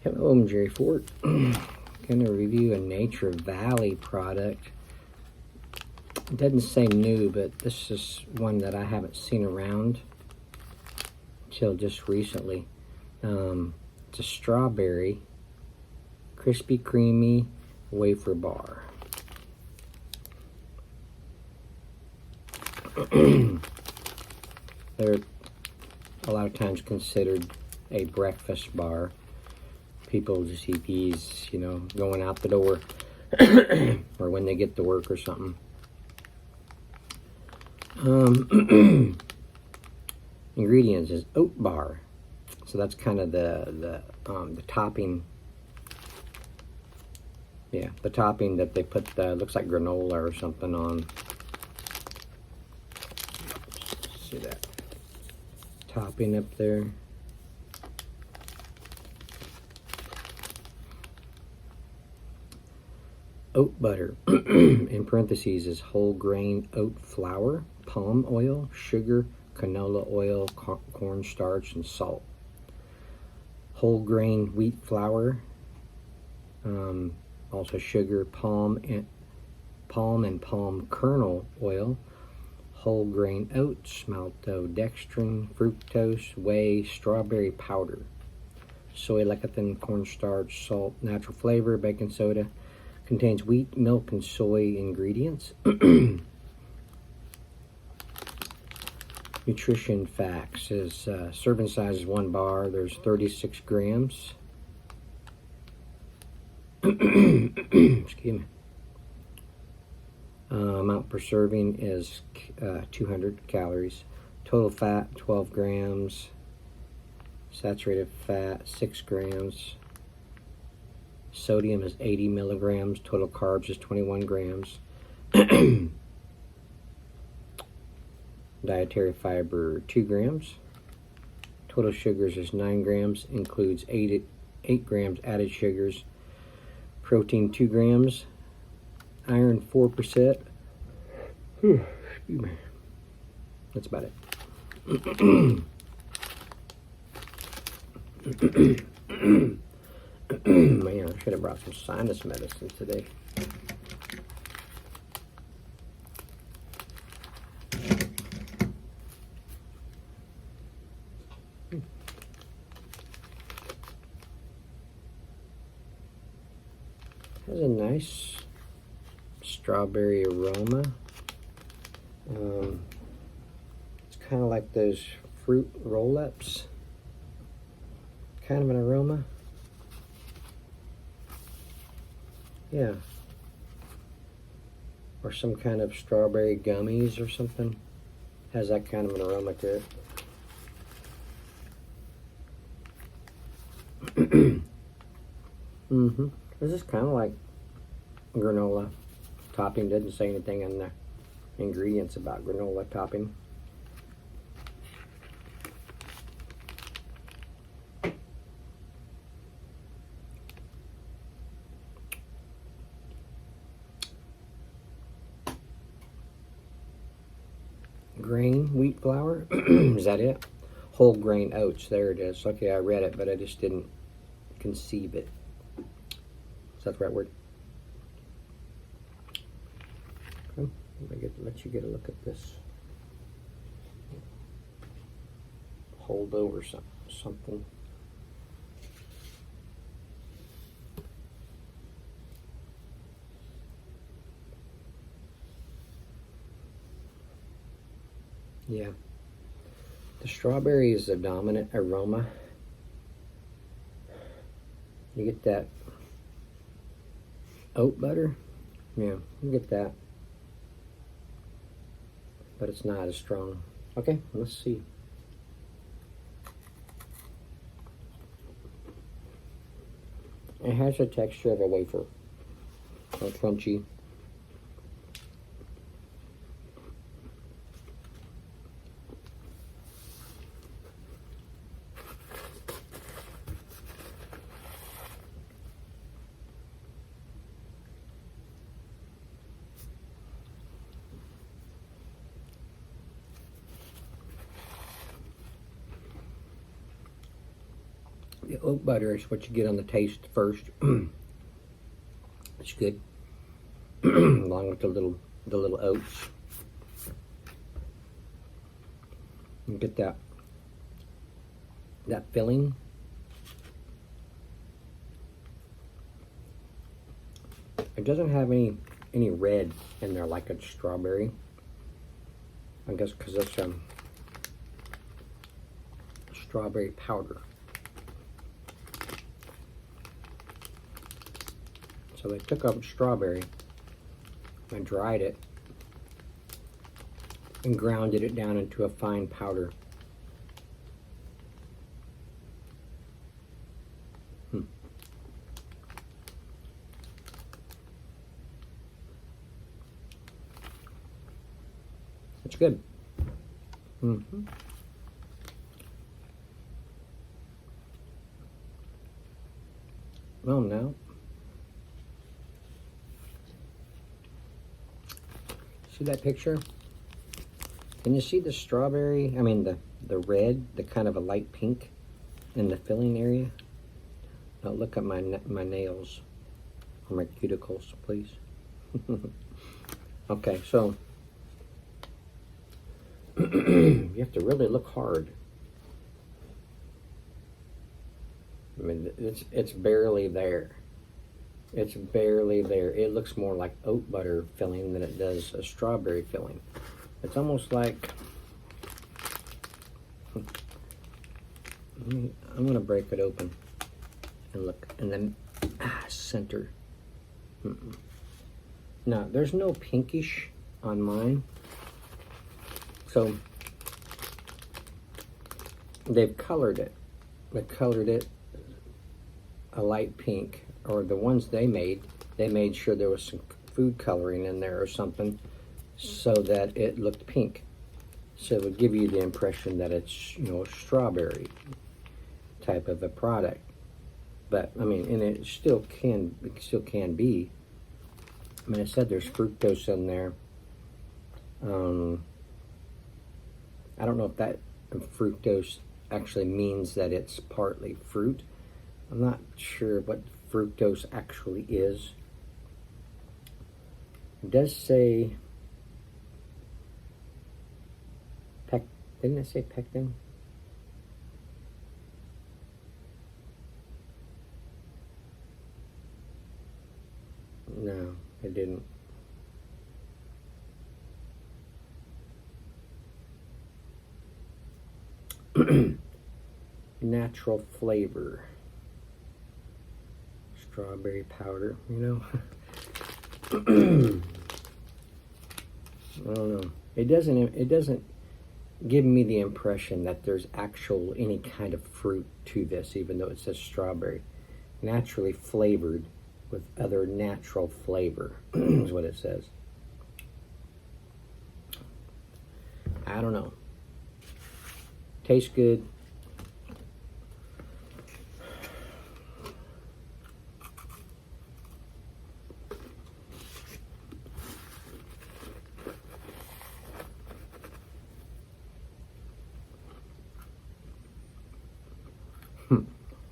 Hello, I'm Jerry Ford. Going to review a Nature Valley product. It doesn't say new, but this is one that I haven't seen around until just recently. It's a strawberry, crispy, creamy wafer bar. They're a lot of times considered a breakfast bar. People just eat these, you know, going out the door or when they get to work or something. Ingredients is oat bar, so that's kind of the topping. Yeah, the topping that they put looks like granola or something on. See that topping up there. Oat butter, in parentheses, is whole grain oat flour, palm oil, sugar, canola oil, cornstarch, and salt. Whole grain wheat flour, also sugar, palm and palm kernel oil, whole grain oats, maltodextrin, fructose, whey, strawberry powder, soy lecithin, cornstarch, salt, natural flavor, baking soda. Contains wheat, milk, and soy ingredients. Nutrition facts is serving size is 1 bar. There's 36 grams. Excuse me. Amount per serving is 200 calories. Total fat 12 grams. Saturated fat 6 grams. Sodium is 80 milligrams. Total carbs is 21 grams. Dietary fiber 2 grams. Total sugars is 9 grams. Includes 8 grams added sugars. Protein 2 grams. Iron 4%. Excuse me. That's about it. Man, I should have brought some sinus medicine today. Has a nice strawberry aroma. It's kind of like those fruit roll-ups. Kind of an aroma. Yeah. Or some kind of strawberry gummies or something. Has that kind of an aroma to it. This is kind of like granola topping. Doesn't say anything in the ingredients about granola topping. Grain wheat flour. Is that it? Whole grain oats. There it is. Okay, I read it, but I just didn't conceive it. Is that the right word? Okay. Let you get a look at this. Hold over something. Yeah. The strawberry is the dominant aroma. You get that oat butter. Yeah, you get that. But it's not as strong. Okay, let's see. It has the texture of a wafer. So crunchy. The oat butter is what you get on the taste first. It's good, along with the little oats. You get that filling. It doesn't have any red in there like a strawberry. I guess because it's strawberry powder. So they took up strawberry and dried it and grounded it down into a fine powder. It's good. Well, now, see that picture? Can you see the strawberry? I mean, the red, the kind of a light pink in the filling area? Now look at my nails, or my cuticles, please. Okay, so you have to really look hard. I mean, it's barely there. It's barely there. It looks more like oat butter filling than it does a strawberry filling. It's almost like, I'm gonna break it open and look, and then center. Now, there's no pinkish on mine. So they've colored it. They colored it a light pink, or the ones they made sure there was some food coloring in there or something so that it looked pink. So it would give you the impression that it's, you know, a strawberry type of a product. But I mean, and it still can be. I mean, I said there's fructose in there. I don't know if that fructose actually means that it's partly fruit. I'm not sure what fructose actually is. It does say, didn't it say pectin? No, it didn't. Natural flavor. Strawberry powder, you know. I don't know. It doesn't give me the impression that there's any kind of fruit to this, even though it says strawberry. Naturally flavored with other natural flavor is what it says. I don't know. Tastes good.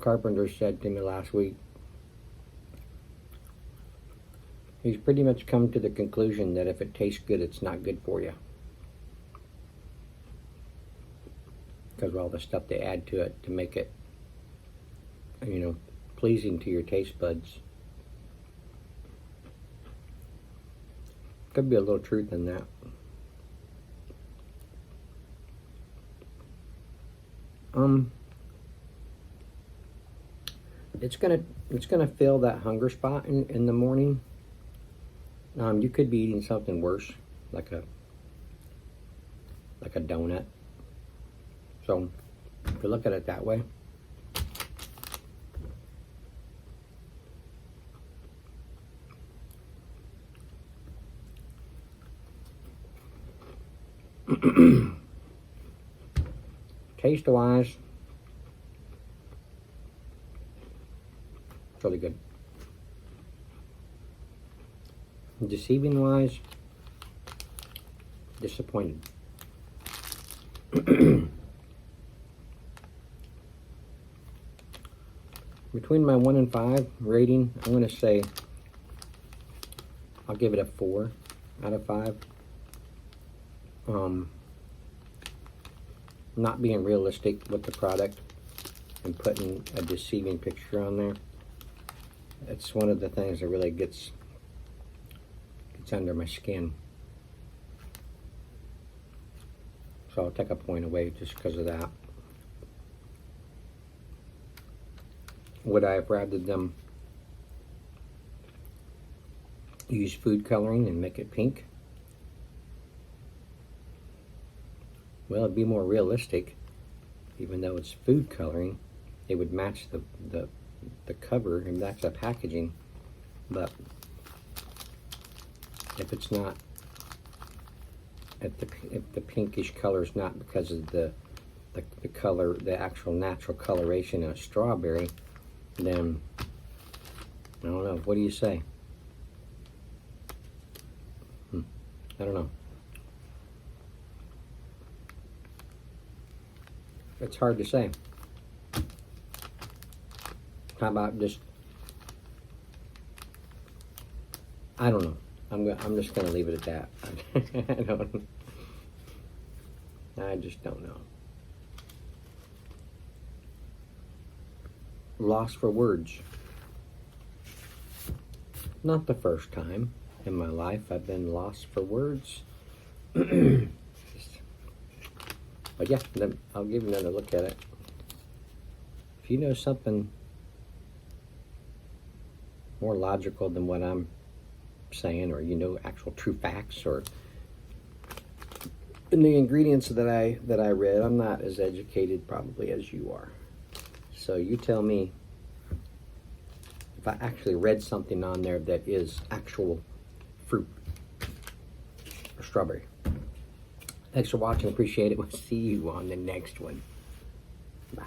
Carpenter said to me last week, he's pretty much come to the conclusion that if it tastes good, it's not good for you. Because of all the stuff they add to it to make it, you know, pleasing to your taste buds. Could be a little truth in that. It's gonna fill that hunger spot in the morning. You could be eating something worse, like a donut. So if you look at it that way, taste-wise, it's really good. Deceiving-wise, disappointed. between my 1 and 5 rating, I'm going to say I'll give it a 4 out of 5. Not being realistic with the product and putting a deceiving picture on there. It's one of the things that really gets under my skin. So I'll take a point away just because of that. Would I have rather them use food coloring and make it pink? Well, it'd be more realistic. Even though it's food coloring, it would match the cover and match the packaging. But if it's not, if the pinkish color is not because of the color, the actual natural coloration of strawberry, then I don't know. What do you say? I don't know. It's hard to say. How about just, I don't know. I'm just gonna leave it at that. I just don't know. Lost for words. Not the first time in my life I've been lost for words. But yeah, I'll give you another look at it. If you know something more logical than what I'm saying, or you know actual true facts, or in the ingredients that I read, I'm not as educated probably as you are. So you tell me if I actually read something on there that is actual fruit or strawberry. Thanks for watching. Appreciate it. We'll see you on the next one. Bye.